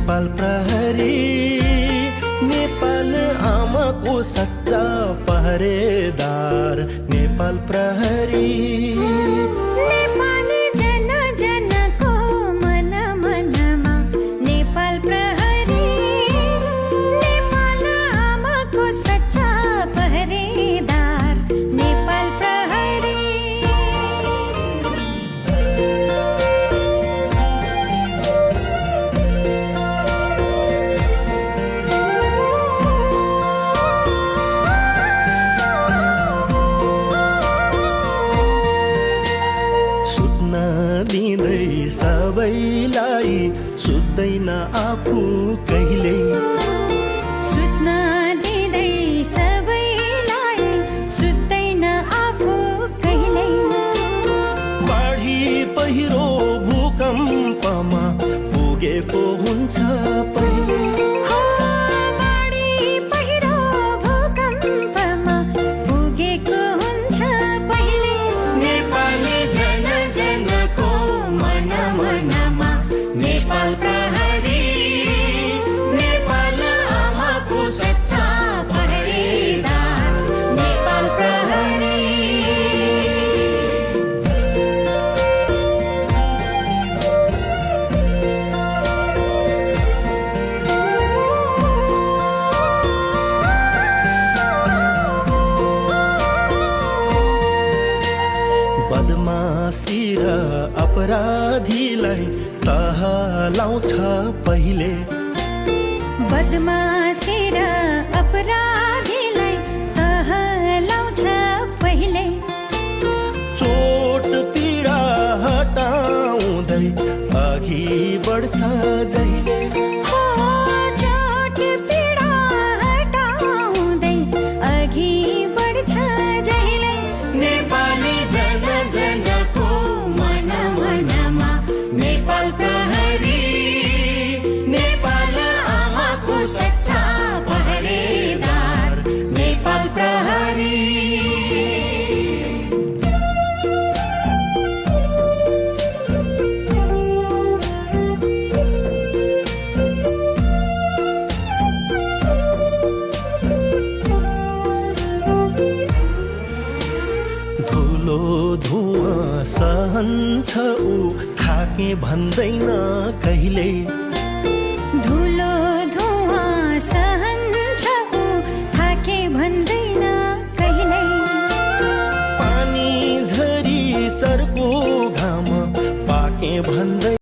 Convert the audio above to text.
नेपाल प्रहरी नेपाल आमाको सच्चा पहरेदार नेपाल प्रहरी नेपाली जन जनको मन मनमा नेपाल प्रहरी नेपाल आमाको सच्चा पहरेदार नेपाल प्रहरी दिँदै सबैलाई सुत्दैन आफू कहिल्यै सुत्न दिँदै सबैलाई सुत्दैन आफू कहिल्यै बाढी पहिरो भूकम्पमा पुगेको हुन्छ पहिले हो बाढी पहिरो भूकम्पमा पुगेको हुन्छ पहिले नेपाली जन जनको मन मनमा नेपाल प्रहरी नेपाल आमाको सच्चा पहरेदार नेपाल प्रहरी बदमासी र अपराधीलाई तह लाउँछ पहिले बदमासी र अपराधीलाई तह लाउँछ पहिले चोट पीडा हटाउँदै अघि बढ्छ जहिले हो चोट पीडा हटाउँदै अघि बढ्छ जहिले नेपाली जन जनको मन मनमा नेपाल प्रहरी नेपाल आमाको सच्चा पहरेदार नेपाल प्रहरी धुलो धुवा सहन्छ ऊ थाके भन्दैन कहिल्यै